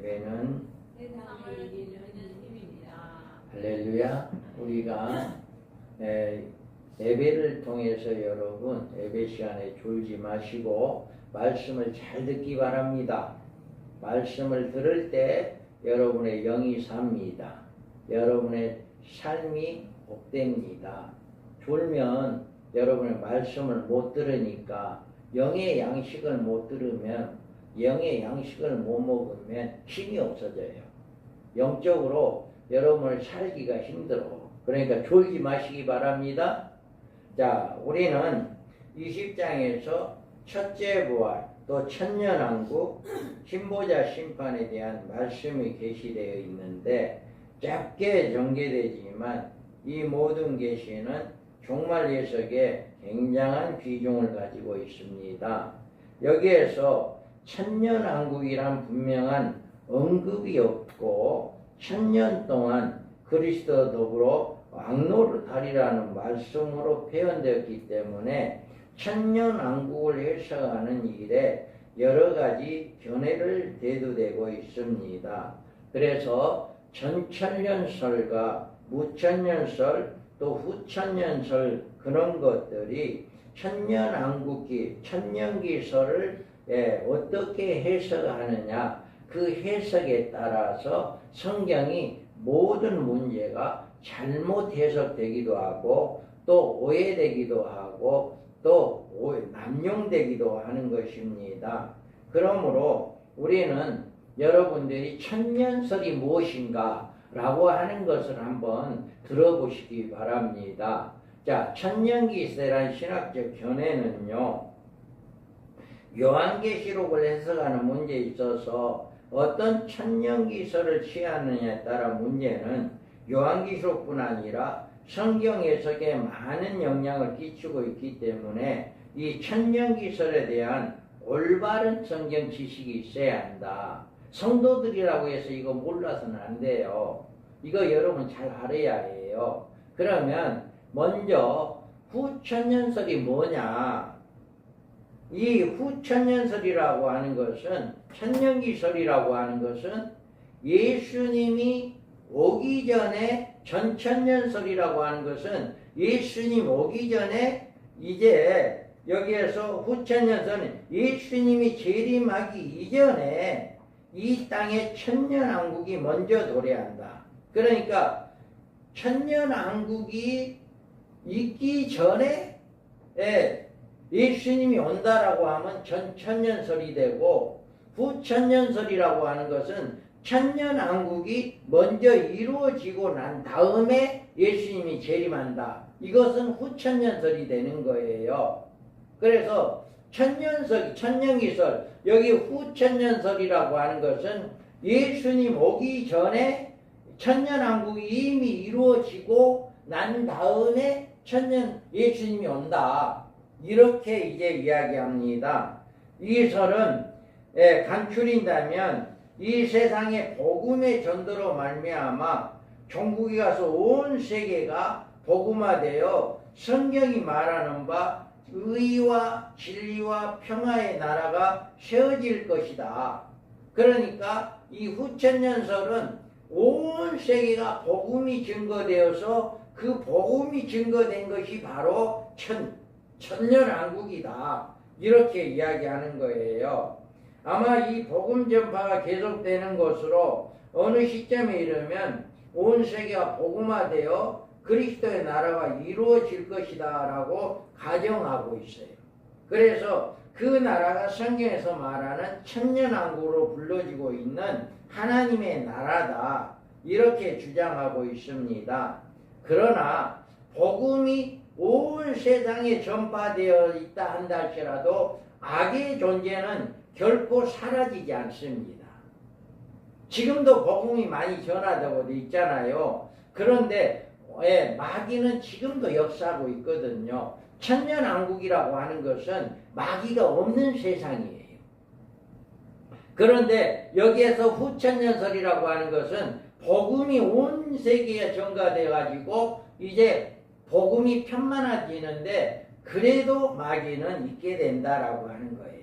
예배는 세상을 이기는 힘입니다. 할렐루야. 우리가 예배를 통해서 여러분 예배 시간에 졸지 마시고 말씀을 잘 듣기 바랍니다. 말씀을 들을 때 여러분의 영이 삽니다. 여러분의 삶이 복됩니다. 졸면 여러분의 말씀을 못 들으니까 영의 양식을 못 들으면 영의 양식을 못 먹으면 힘이 없어져요. 영적으로 여러분을 살기가 힘들어. 그러니까 졸지 마시기 바랍니다. 자, 우리는 20장에서 첫째 부활, 또 천년왕국, 신보자 심판에 대한 말씀이 계시되어 있는데 짧게 전개되지만 이 모든 계시는 종말 예석에 굉장한 비중을 가지고 있습니다. 여기에서 천년왕국이란 분명한 언급이 없고 천년 동안 그리스도 더불어 왕노릇하리라는 말씀으로 표현되었기 때문에 천년왕국을 해석하는 일에 여러 가지 견해를 대두되고 있습니다. 그래서 전천년설과 무천년설 또 후천년설 그런 것들이 천년왕국기, 천년기설을 어떻게 해석하느냐 그 해석에 따라서 성경이 모든 문제가 잘못 해석되기도 하고 또 오해되기도 하고 또 남용되기도 하는 것입니다. 그러므로 우리는 여러분들이 천년설이 무엇인가 라고 하는 것을 한번 들어보시기 바랍니다. 자, 천년기세란 신학적 견해는요, 요한계시록을 해석하는 문제에 있어서 어떤 천년기설을 취하느냐에 따라 문제는 요한계시록뿐 아니라 성경 해석에 많은 영향을 끼치고 있기 때문에 이 천년기설에 대한 올바른 성경 지식이 있어야 한다. 성도들이라고 해서 이거 몰라서는 안 돼요. 이거 여러분 잘 알아야 해요. 그러면 먼저 후천년설이 뭐냐? 이 후천년설이라고 하는 것은 천년기설이라고 하는 것은 예수님이 오기 전에 전천년설이라고 하는 것은 예수님 오기 전에 이제 여기에서 후천년설은 예수님이 재림하기 이전에 이 땅에 천년왕국이 먼저 도래한다. 그러니까 천년왕국이 있기 전에 예수님이 온다라고 하면 전천년설이 되고 후천년설이라고 하는 것은 천년왕국이 먼저 이루어지고 난 다음에 예수님이 재림한다. 이것은 후천년설이 되는 거예요. 그래서 천년기설, 여기 후천년설이라고 하는 것은 예수님 오기 전에 천년왕국이 이미 이루어지고 난 다음에 예수님이 온다. 이렇게 이제 이야기합니다. 이 설은 간추린다면 이 세상의 복음의 전도로 말미암아 종국에 가서 온 세계가 복음화되어 성경이 말하는 바 의와 진리와 평화의 나라가 세워질 것이다. 그러니까 이 후천년설은 온 세계가 복음이 증거되어서 그 복음이 증거된 것이 바로 천년왕국이다. 이렇게 이야기하는 거예요. 아마 이 복음 전파가 계속되는 것으로 어느 시점에 이르면 온 세계가 복음화되어 그리스도의 나라가 이루어질 것이다 라고 가정하고 있어요. 그래서 그 나라가 성경에서 말하는 천년왕국으로 불러지고 있는 하나님의 나라다. 이렇게 주장하고 있습니다. 그러나 복음이 온 세상에 전파되어 있다 한다 할지라도 악의 존재는 결코 사라지지 않습니다. 지금도 복음이 많이 전하되고 있잖아요. 그런데 마귀는 지금도 역사하고 있거든요. 천년왕국이라고 하는 것은 마귀가 없는 세상이에요. 그런데 여기에서 후천년설이라고 하는 것은 복음이 온 세계에 전가돼 가지고 이제 복음이 편만해지는데 그래도 마귀는 있게 된다라고 하는 거예요.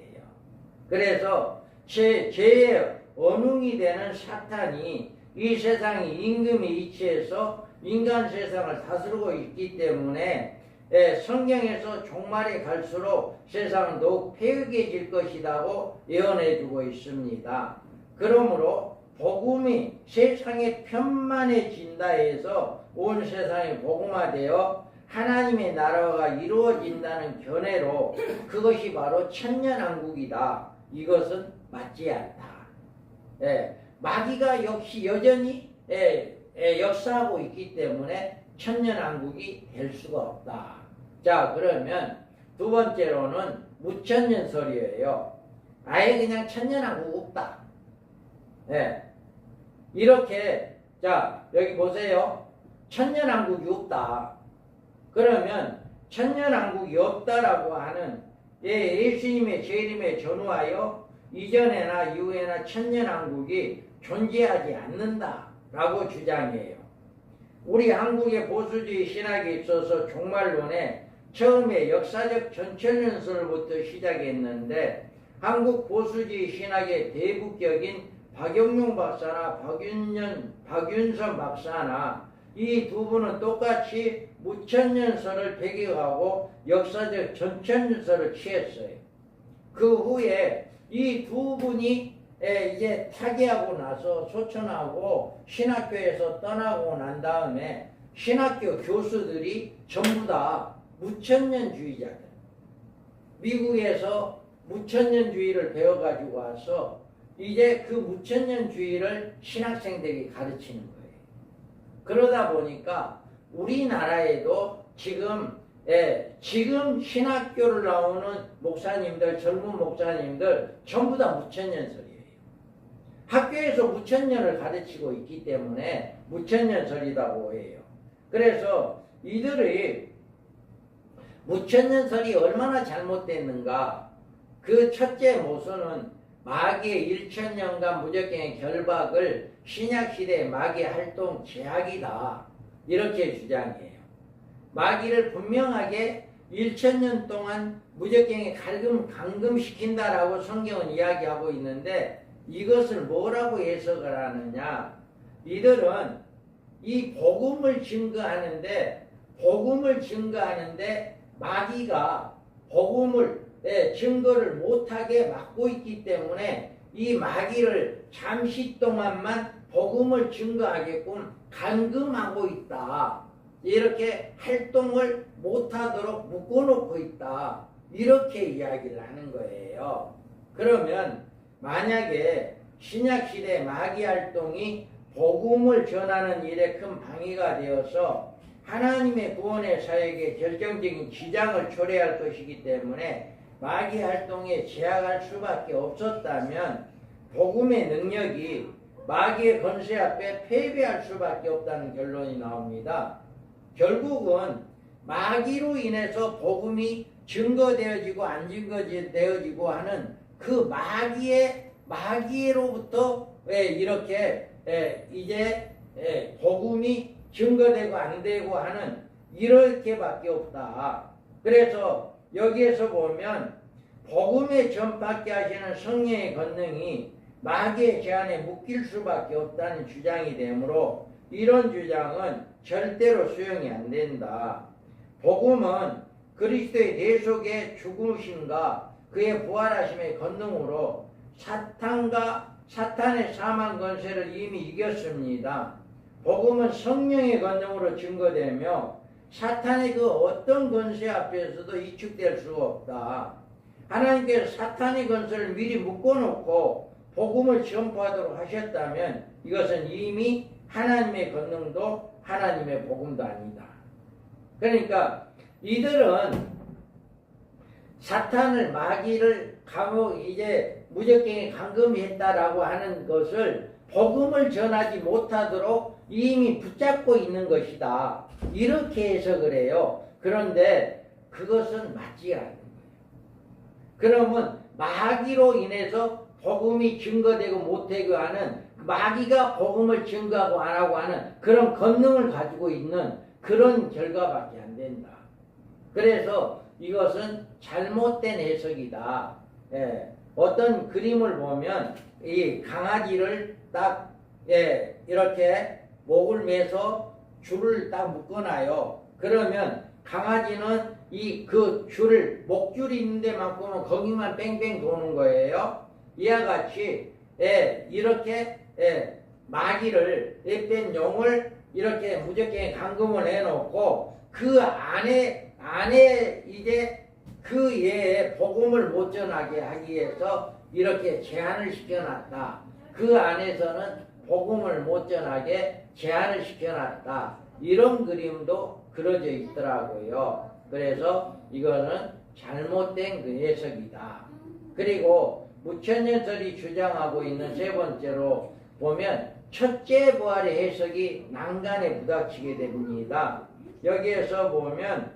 그래서 죄의 언웅이 되는 사탄이 이 세상이 임금의 이치에서 인간 세상을 다스리고 있기 때문에 성경에서 종말에 갈수록 세상은 더욱 패역해질 것이라고 예언해주고 있습니다. 그러므로 복음이 세상에 편만해진다 해서 온 세상이 복음화되어 하나님의 나라가 이루어진다는 견해로 그것이 바로 천년왕국이다. 이것은 맞지 않다. 마귀가 역시 여전히 역사하고 있기 때문에 천년왕국이 될 수가 없다. 자, 그러면 두 번째로는 무천년설이에요. 아예 그냥 천년왕국 없다. 이렇게, 자, 여기 보세요. 천년왕국이 없다. 그러면 천년왕국이 없다라고 하는 예수님의 재림에 전후하여 이전에나 이후에나 천년왕국이 존재하지 않는다라고 주장해요. 우리 한국의 보수주의 신학에 있어서 종말론에 처음에 역사적 전천년설부터 시작했는데 한국 보수주의 신학의 대부격인 박영용 박사나 박윤선 박사나 이 두 분은 똑같이 무천년설을 배경하고 역사적 전천년설을 취했어요. 그 후에 이 두 분이 이제 타계하고 나서 소천하고 신학교에서 떠나고 난 다음에 신학교 교수들이 전부 다 무천년주의자들. 미국에서 무천년주의를 배워가지고 와서 이제 그 무천년주의를 신학생들이 가르치는 거예요. 그러다 보니까 우리나라에도 지금 신학교를 나오는 목사님들, 젊은 목사님들 전부 다 무천년설이에요. 학교에서 무천년을 가르치고 있기 때문에 무천년설이라고 해요. 그래서 이들의 무천년설이 얼마나 잘못됐는가? 그 첫째 모순은 마귀의 1000년간 무적행의 결박을 신약시대의 마귀의 활동 제약이다. 이렇게 주장해요. 마귀를 분명하게 1000년 동안 무적행에 감금시킨다라고 성경은 이야기하고 있는데 이것을 뭐라고 해석을 하느냐? 이들은 이 복음을 증거하는데 마귀가 복음을 증거를 못하게 막고 있기 때문에 이 마귀를 잠시 동안만 복음을 증거하게끔 감금하고 있다. 이렇게 활동을 못하도록 묶어놓고 있다. 이렇게 이야기를 하는 거예요. 그러면 만약에 신약시대 마귀 활동이 복음을 전하는 일에 큰 방해가 되어서 하나님의 구원의 사역에 결정적인 지장을 초래할 것이기 때문에 마귀 활동에 제약할 수밖에 없었다면 복음의 능력이 마귀의 권세 앞에 패배할 수밖에 없다는 결론이 나옵니다. 결국은 마귀로 인해서 복음이 증거되어지고 안 증거되어지고 하는 그 마귀로부터 이렇게 이제 복음이 증거되고 안 되고 하는 이렇게밖에 없다. 그래서 여기에서 보면 복음에 전받게 하시는 성령의 권능이 마귀의 제한에 묶일 수밖에 없다는 주장이 되므로 이런 주장은 절대로 수용이 안 된다. 복음은 그리스도의 대속의 죽으심과 그의 부활하심의 권능으로 사탄의 사망 권세를 이미 이겼습니다. 복음은 성령의 권능으로 증거되며 사탄의 그 어떤 권세 앞에서도 이축될 수가 없다. 하나님께서 사탄의 권세를 미리 묶어놓고 복음을 전파하도록 하셨다면 이것은 이미 하나님의 권능도 하나님의 복음도 아니다. 그러니까 이들은 사탄을 마귀를 이제 무적행에 감금했다라고 하는 것을 복음을 전하지 못하도록 이미 붙잡고 있는 것이다. 이렇게 해석을 해요. 그런데 그것은 맞지 않는 거예요. 그러면 마귀로 인해서 복음이 증거되고 못되고 하는 마귀가 복음을 증거하고 안 하고 하는 그런 권능을 가지고 있는 그런 결과밖에 안 된다. 그래서 이것은 잘못된 해석이다. 어떤 그림을 보면 이 강아지를 딱 이렇게 목을 매서 줄을 딱 묶어놔요. 그러면 강아지는 이 그 줄을 목줄이 있는 데만큼은 거기만 뺑뺑 도는 거예요. 이와 같이 이렇게 마귀를 뺀 용을 이렇게 무조건 감금을 해놓고 그 안에 이제 그 얘의 복음을 못 전하게 하기 위해서 이렇게 제한을 시켜놨다. 그 안에서는 복음을 못 전하게 제한을 시켜놨다. 이런 그림도 그려져 있더라고요. 그래서 이거는 잘못된 그 해석이다. 그리고 무천년설이 주장하고 있는 세 번째로 보면 첫째 부활의 해석이 난간에 부닥치게 됩니다. 여기에서 보면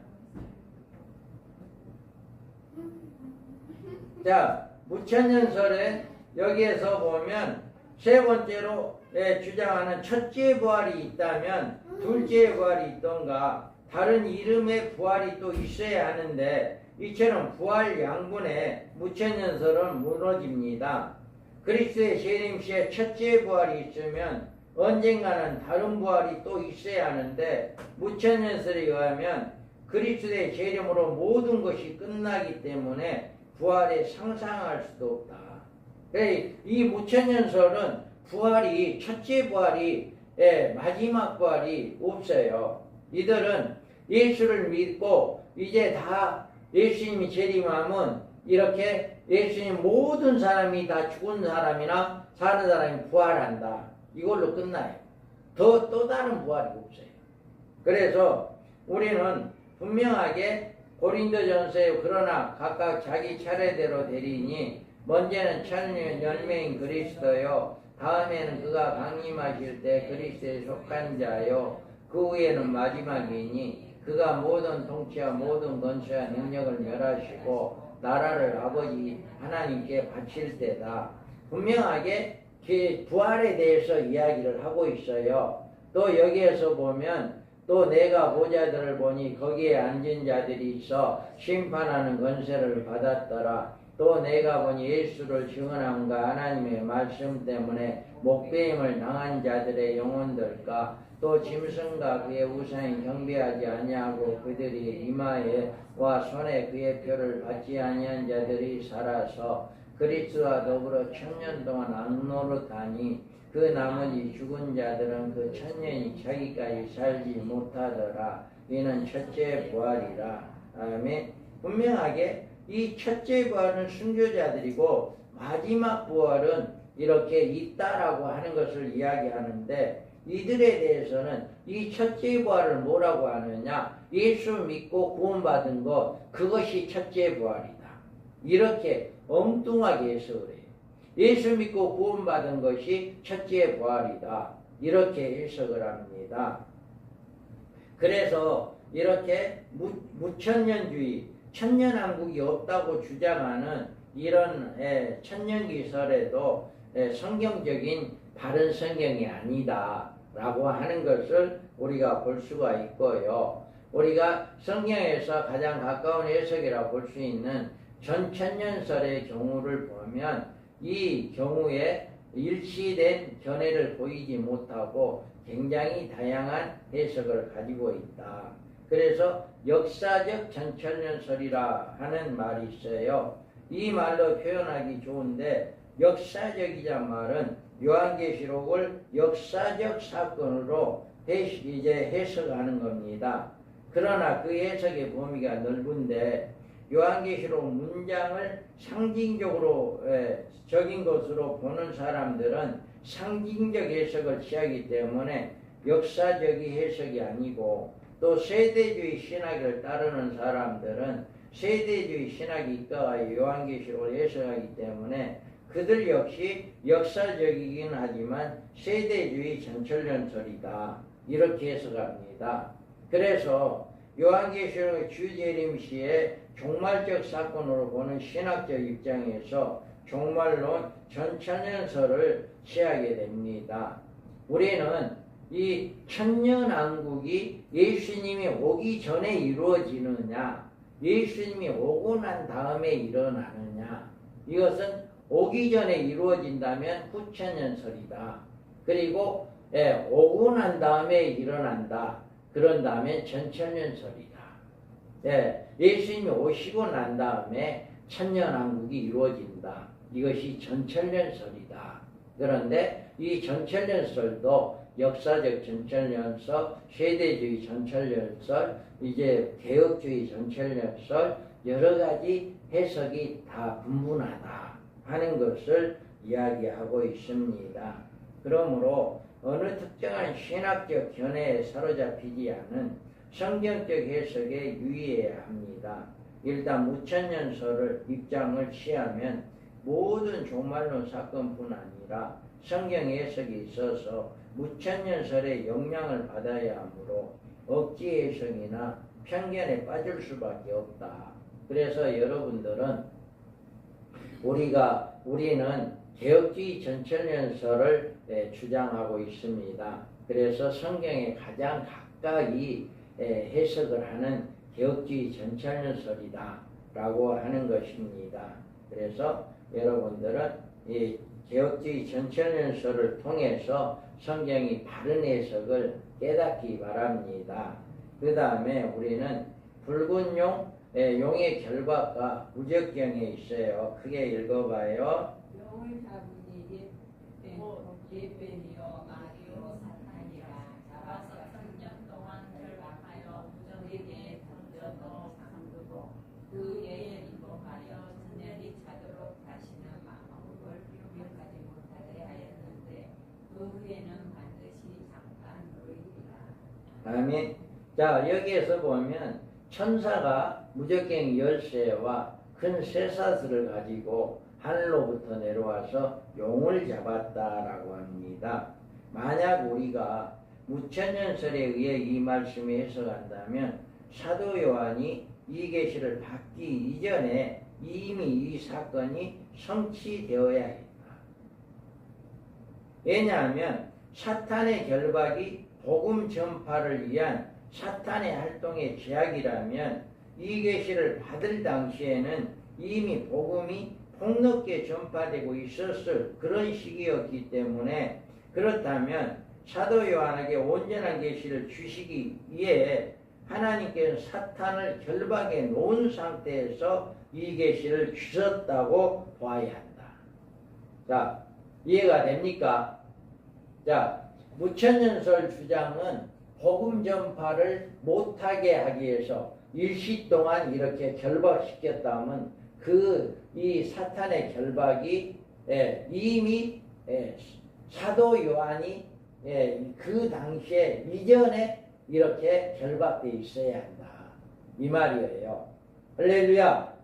자, 무천년설에 여기에서 보면 세 번째로 주장하는 첫째 부활이 있다면 둘째 부활이 있던가 다른 이름의 부활이 또 있어야 하는데 이처럼 부활 양분의 무천년설은 무너집니다. 그리스도의 재림 시에 첫째 부활이 있으면 언젠가는 다른 부활이 또 있어야 하는데 무천년설에 의하면 그리스도의 재림으로 모든 것이 끝나기 때문에 부활에 상상할 수도 없다. 이 무천년설은 부활이 첫째 부활이 마지막 부활이 없어요. 이들은 예수를 믿고 이제 다 예수님이 재림하면 이렇게 예수님 모든 사람이 다 죽은 사람이나 사는 사람이 부활한다. 이걸로 끝나요. 또 다른 부활이 없어요. 그래서 우리는 분명하게 고린도전서에 그러나 각각 자기 차례대로 되리니 먼저는 천년 열매인 그리스도요 다음에는 그가 강림하실 때 그리스도에 속한 자요 그 후에는 마지막이니 그가 모든 통치와 모든 권세와 능력을 멸하시고 나라를 아버지 하나님께 바칠 때다. 분명하게 그 부활에 대해서 이야기를 하고 있어요. 또 여기에서 보면 또 내가 보좌들을 보니 거기에 앉은 자들이 있어 심판하는 권세를 받았더라. 또 내가 보니 예수를 증언함과 하나님의 말씀 때문에 목배임을 당한 자들의 영혼들과 또 짐승과 그의 우상이 경배하지 아니하고 그들이 이마에와 손에 그의 표를 받지 아니한 자들이 살아서 그리스도와 더불어 1000년 동안 악노릇하니 그 나머지 죽은 자들은 그 1000년이 자기까지 살지 못하더라. 이는 첫째 부활이라. 다음에 분명하게 이 첫째 부활은 순교자들이고 마지막 부활은 이렇게 있다라고 하는 것을 이야기하는데 이들에 대해서는 이 첫째 부활을 뭐라고 하느냐? 예수 믿고 구원받은 것 그것이 첫째 부활이다. 이렇게 엉뚱하게 해석을 해요. 예수 믿고 구원받은 것이 첫째 부활이다. 이렇게 해석을 합니다. 그래서 이렇게 무천년주의, 천년왕국이 없다고 주장하는 이런 천년기설에도 성경적인 바른 성경이 아니다 라고 하는 것을 우리가 볼 수가 있고요. 우리가 성경에서 가장 가까운 해석이라고 볼 수 있는 전천년설의 경우를 보면 이 경우에 일치된 견해를 보이지 못하고 굉장히 다양한 해석을 가지고 있다. 그래서 역사적 전천년설이라 하는 말이 있어요. 이 말로 표현하기 좋은데 역사적이란 말은 요한계시록을 역사적 사건으로 이제 해석하는 겁니다. 그러나 그 해석의 범위가 넓은데 요한계시록 문장을 상징적으로 적인 것으로 보는 사람들은 상징적 해석을 취하기 때문에 역사적인 해석이 아니고 또 세대주의 신학을 따르는 사람들은 세대주의 신학이 있다가 요한계시록을 해석하기 때문에 그들 역시 역사적이긴 하지만 세대주의 전천년설이다. 이렇게 해석합니다. 그래서 요한계시록의 주재림 시에 종말적 사건으로 보는 신학적 입장에서 종말론 전천년설을 취하게 됩니다. 우리는 이 천년왕국이 예수님이 오기 전에 이루어지느냐 예수님이 오고 난 다음에 일어나느냐 이것은 오기 전에 이루어진다면 후천년설이다. 그리고 오고 난 다음에 일어난다. 그런 다음에 전천년설이다. 예수님이 오시고 난 다음에 천년왕국이 이루어진다. 이것이 전천년설이다. 그런데 이 전천년설도 역사적 전천년설, 세대주의 전천년설, 이제 개혁주의 전천년설 여러 가지 해석이 다 분분하다 하는 것을 이야기하고 있습니다. 그러므로 어느 특정한 신학적 견해에 사로잡히지 않은 성경적 해석에 유의해야 합니다. 일단 무천년설을 입장을 취하면 모든 종말론 사건뿐 아니라 성경 해석에 있어서 무천년설의 영향을 받아야 하므로 억지 해석이나 편견에 빠질 수밖에 없다. 그래서 여러분들은 우리는 개혁주의 전천년설을 주장하고 있습니다. 그래서 성경에 가장 가까이 해석을 하는 개혁주의 전천년설이다 라고 하는 것입니다. 그래서 여러분들은 이 개혁주의 전천년설을 통해서 성경이 바른 해석을 깨닫기 바랍니다. 그 다음에 우리는 붉은 용의 결박과 무적경에 있어요. 크게 읽어봐요. 영을 잡으니 예배니요 마귀요 사탄이라 잡아서 천년 동안 결박하여 무적에게 던져도 잠그고 그 예에 인복하여 천년이 차도록 다시는 마음을 기억하지 못하게 하였는데 그 후에는 반드시 잠깐 보이리라. 아멘. 자, 여기에서 보면 천사가 무적갱이 열쇠와 큰 쇠사슬을 가지고 하늘로부터 내려와서 용을 잡았다라고 합니다. 만약 우리가 무천년설에 의해 이 말씀을 해석한다면 사도 요한이 이 계시를 받기 이전에 이미 이 사건이 성취되어야 했다. 왜냐하면 사탄의 결박이 복음 전파를 위한 사탄의 활동의 제약이라면 이 계시를 받을 당시에는 이미 복음이 폭넓게 전파되고 있었을 그런 시기였기 때문에, 그렇다면 사도 요한에게 온전한 계시를 주시기 위해 하나님께서 사탄을 결박해 놓은 상태에서 이 계시를 주셨다고 봐야 한다. 자, 이해가 됩니까? 자, 무천년설 주장은 복음 전파를 못하게 하기 위해서 일시 동안 이렇게 결박시켰다면 이 사탄의 결박이 이미 사도 요한이 그 당시에 이전에 이렇게 결박되어 있어야 한다. 이 말이에요. 할렐루야.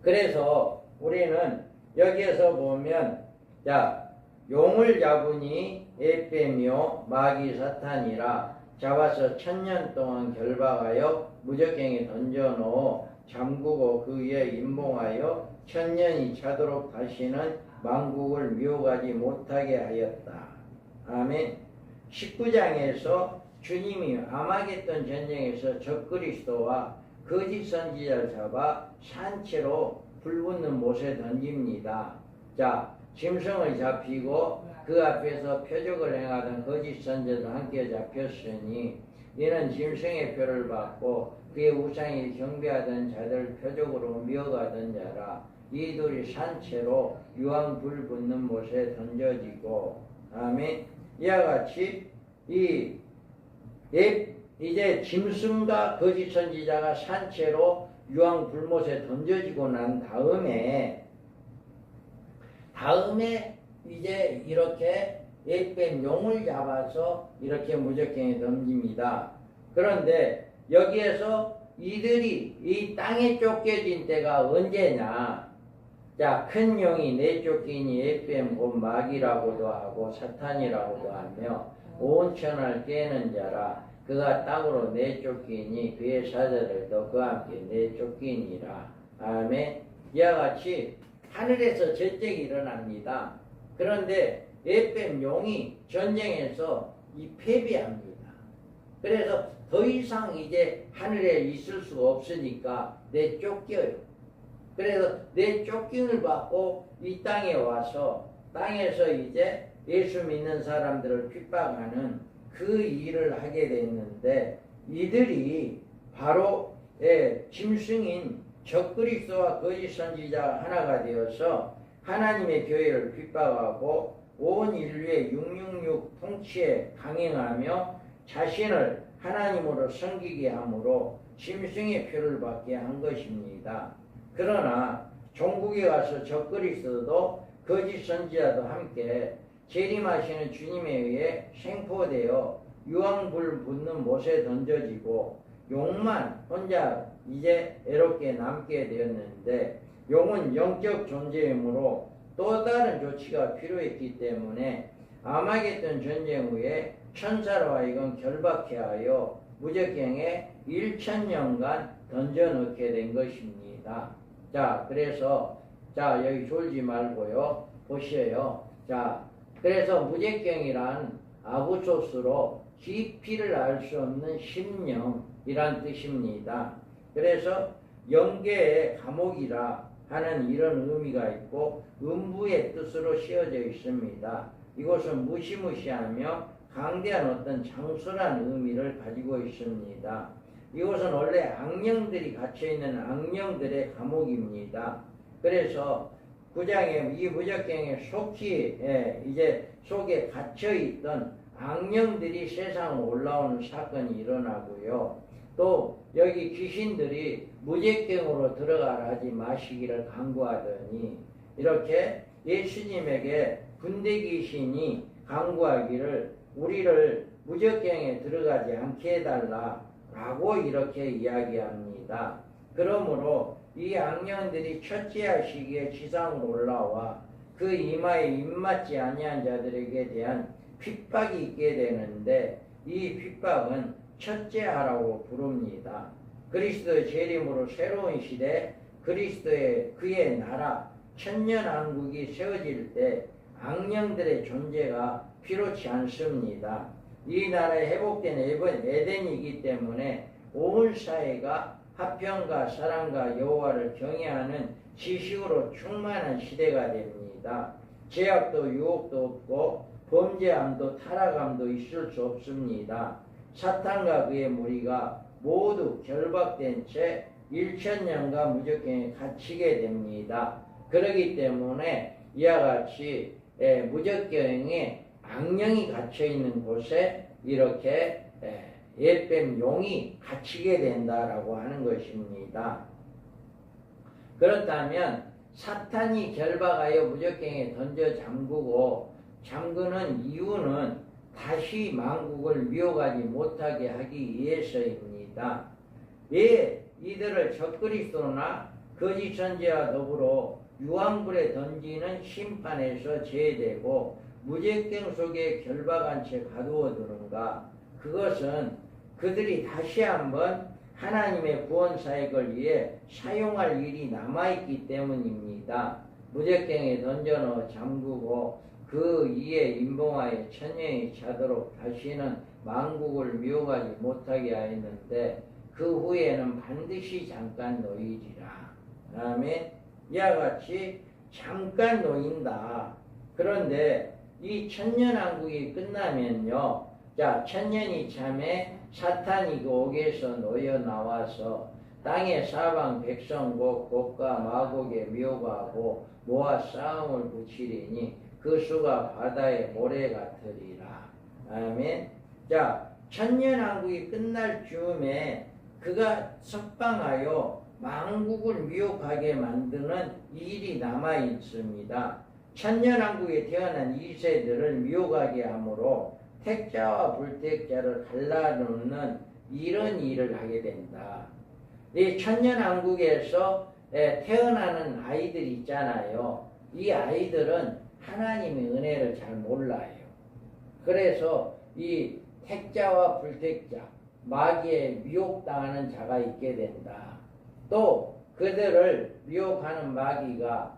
그래서 우리는 여기에서 보면 자, 용을 잡으니 에빼며 마귀 사탄이라 잡아서 천년 동안 결박하여 무적갱에 던져놓어 잠그고 그 위에 임봉하여 천년이 차도록 다시는 만국을 미혹하지 못하게 하였다. 아멘. 19장에서 주님이 아마겟돈 전쟁에서 적그리스도와 거짓 선지자를 잡아 산채로 불붙는 못에 던집니다. 자, 짐승을 잡히고 그 앞에서 표적을 행하던 거짓 선지자도 함께 잡혔으니 이는 짐승의 표를 받고 그의 우상이 경배하던 자들 표적으로 미워가던 자라. 이들이 산채로 유황 불 붙는 못에 던져지고, 아멘. 이와 같이 이제 짐승과 거짓 선지자가 산채로 유황 불못에 던져지고 난 다음에 이제 이렇게 에뱀 용을 잡아서 이렇게 무적갱에 던집니다. 그런데 여기에서 이들이 이 땅에 쫓겨진 때가 언제냐? 자, 큰 용이 내쫓기니 에뱀 곧 마귀라고도 하고 사탄이라고도 하며 온 천하를 깨는 자라. 그가 땅으로 내쫓기니 그의 사자들도 그와 함께 내쫓기니라. 아멘. 이와 같이 하늘에서 전쟁이 일어납니다. 그런데 에뱀 용이 전쟁에서 패배합니다. 그래서 더 이상 이제 하늘에 있을 수가 없으니까 내쫓겨요. 그래서 내 쫓김을 받고 이 땅에 와서 땅에서 이제 예수 믿는 사람들을 핍박하는 그 일을 하게 됐는데 이들이 바로 짐승인 적그리스도와 거짓 선지자 하나가 되어서 하나님의 교회를 핍박하고 온 인류의 666 통치에 강행하며 자신을 하나님으로 섬기게 함으로 짐승의 표를 받게 한 것입니다. 그러나 종국에 가서 적그리스도도 거짓 선지자도 함께 재림하시는 주님에 의해 생포되어 유황불 붙는 못에 던져지고 용만 혼자 이제 애롭게 남게 되었는데 용은 영적 존재이므로 또 다른 조치가 필요했기 때문에 아마겟돈 전쟁 후에 천사로 하여금 결박해 하여 무적경에 1000년간 던져넣게 된 것입니다. 자, 그래서 자 여기 졸지 말고요 보셔요. 자, 그래서 무적경이란 아구소스로 깊이를 알 수 없는 심령이란 뜻입니다. 그래서 영계의 감옥이라 하는 이런 의미가 있고 음부의 뜻으로 씌어져 있습니다. 이것은 무시무시하며 강대한 어떤 장수란 의미를 가지고 있습니다. 이것은 원래 악령들이 갇혀있는 악령들의 감옥입니다. 그래서 9장에 이 무적경에 속히 이제 속에 갇혀있던 악령들이 세상으로 올라오는 사건이 일어나고요. 또 여기 귀신들이 무적경으로 들어가라 하지 마시기를 강구하더니 이렇게 예수님에게 군대 귀신이 강구하기를 우리를 무적경에 들어가지 않게 해달라 라고 이렇게 이야기합니다. 그러므로 이 악령들이 첫째야 시기에 지상으로 올라와 그 이마에 입맞지 아니한 자들에게 대한 핍박이 있게 되는데 이 핍박은 첫째하라고 부릅니다. 그리스도의 재림으로 새로운 시대 그리스도의 그의 나라 천년왕국이 세워질 때 악령들의 존재가 필요치 않습니다. 이 나라에 회복된 에덴이기 때문에 온 사회가 화평과 사랑과 여호와를 경외하는 지식으로 충만한 시대가 됩니다. 죄악도 유혹도 없고 범죄함도 타락함도 있을 수 없습니다. 사탄과 그의 무리가 모두 결박된 채 1000년간 무적경에 갇히게 됩니다. 그렇기 때문에 이와 같이 무적경에 악령이 갇혀있는 곳에 이렇게 옛뱀 용이 갇히게 된다라고 하는 것입니다. 그렇다면 사탄이 결박하여 무적경에 던져 잠그고 잠그는 이유는 다시 만국을 미혹하지 못하게 하기 위해서입니다. 왜 이들을 적그리스도나 거짓 선지자와 더불어 유황불에 던지는 심판에서 제외되고 무적경 속에 결박한 채 가두어 두는가? 그것은 그들이 다시 한번 하나님의 구원 사역을 위해 사용할 일이 남아있기 때문입니다. 무적경에 던져넣어 잠그고 그 이에 임봉하여 천년이 차도록 다시는 만국을 미혹하지 못하게 하였는데 그 후에는 반드시 잠깐 놓이리라. 아멘. 이와 같이 잠깐 놓인다. 그런데 이 천년왕국이 끝나면요. 자, 천년이 참에 사탄이 그 옥에서 놓여 나와서 땅의 사방 백성국 곡과 마곡에 미혹하고 모아 싸움을 붙이리니 그 수가 바다의 모래 같으리라. 아멘. 자, 천년왕국이 끝날 즈음에 그가 석방하여 만국을 미혹하게 만드는 일이 남아 있습니다. 천년왕국에 태어난 2세들을 미혹하게 하므로 택자와 불택자를 갈라놓는 이런 일을 하게 된다. 이 천년왕국에서 태어나는 아이들 있잖아요. 이 아이들은 하나님의 은혜를 잘 몰라요. 그래서 이 택자와 불택자, 마귀에 미혹당하는 자가 있게 된다. 또 그들을 미혹하는 마귀가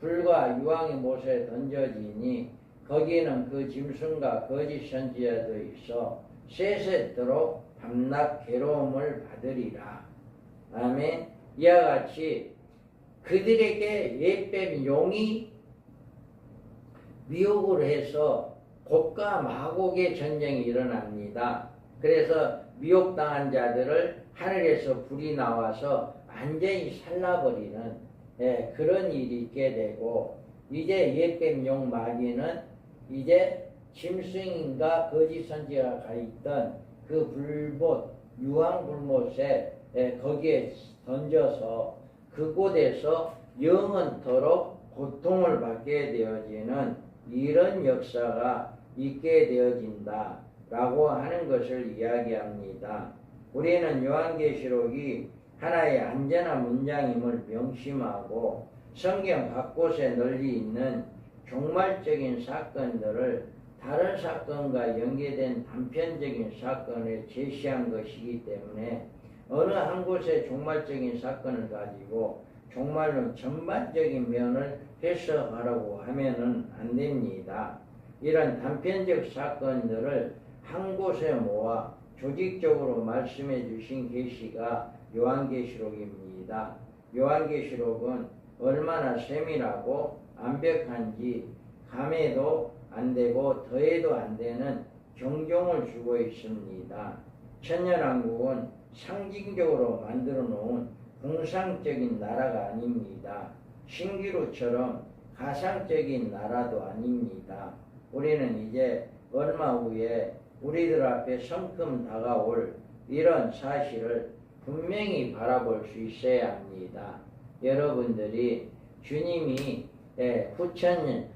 불과 유황의 못에 던져지니 거기에는 그 짐승과 거짓 선지자도 있어 세세토록 밤낮 괴로움을 받으리라. 아멘. 이와 같이 그들에게 옛뱀 용이 미혹을 해서 곡과 마곡의 전쟁이 일어납니다. 그래서 미혹당한 자들을 하늘에서 불이 나와서 완전히 살라버리는 그런 일이 있게 되고, 이제 옛뱀 용 마귀는 이제 짐승인가 거짓 선지자가 가 있던 그 불못 유황 불못에 거기에 던져서 그곳에서 영원토록 고통을 받게 되어지는 이런 역사가 있게 되어진다 라고 하는 것을 이야기합니다. 우리는 요한계시록이 하나의 안전한 문장임을 명심하고 성경 곳곳에 널리 있는 종말적인 사건들을 다른 사건과 연계된 단편적인 사건을 제시한 것이기 때문에 어느 한 곳의 종말적인 사건을 가지고 종말론 전반적인 면을 해석하라고 하면은 안 됩니다. 이런 단편적 사건들을 한 곳에 모아 조직적으로 말씀해 주신 계시가 요한계시록입니다. 요한계시록은 얼마나 세밀하고 완벽한지 감해도 안 되고 더해도 안 되는 경종을 주고 있습니다. 천년왕국은 상징적으로 만들어 놓은 공상적인 나라가 아닙니다. 신기루처럼 가상적인 나라도 아닙니다. 우리는 이제 얼마 후에 우리들 앞에 성큼 다가올 이런 사실을 분명히 바라볼 수 있어야 합니다. 여러분들이 주님이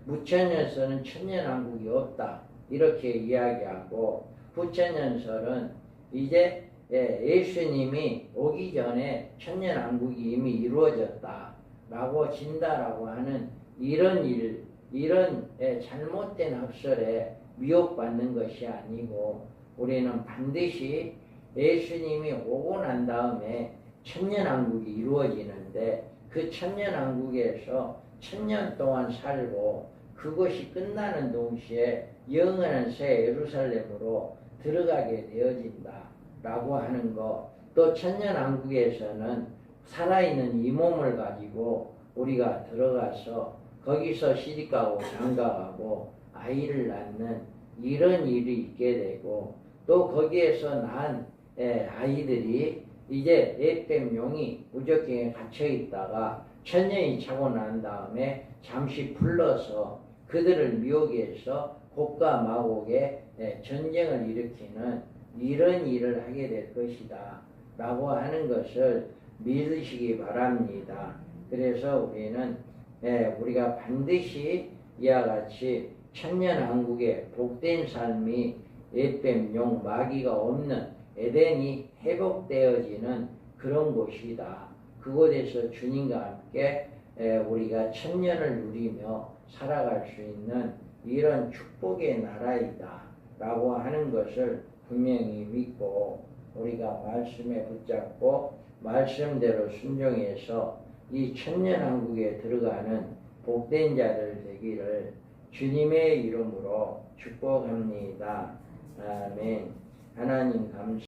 무천년설은 천년왕국이 없다 이렇게 이야기하고, 후천년설은 이제 예수님이 오기 전에 천년왕국이 이미 이루어졌다 라고 진다라고 하는 이런 잘못된 학설에 미혹받는 것이 아니고, 우리는 반드시 예수님이 오고 난 다음에 천년왕국이 이루어지는데 그 천년왕국에서 천년 동안 살고 그것이 끝나는 동시에 영원한 새 예루살렘으로 들어가게 되어진다 라고 하는 것, 또 천년왕국에서는 살아있는 이 몸을 가지고 우리가 들어가서 거기서 시집가고 장가가고 아이를 낳는 이런 일이 있게 되고, 또 거기에서 난 아이들이 이제 옛뱀 용이 무적경에 갇혀 있다가 천년이 차고 난 다음에 잠시 불러서 그들을 미혹해서 곡과 마곡의 전쟁을 일으키는 이런 일을 하게 될 것이다 라고 하는 것을 믿으시기 바랍니다. 그래서 우리는 우리가 반드시 이와 같이 천년왕국의 복된 삶이 옛뱀 용 마귀가 없는 에덴이 회복되어지는 그런 곳이다. 그곳에서 주님과 함께 우리가 천년을 누리며 살아갈 수 있는 이런 축복의 나라이다 라고 하는 것을 분명히 믿고, 우리가 말씀에 붙잡고 말씀대로 순종해서 이 천년왕국에 들어가는 복된 자들 되기를 주님의 이름으로 축복합니다. 아멘. 하나님 감사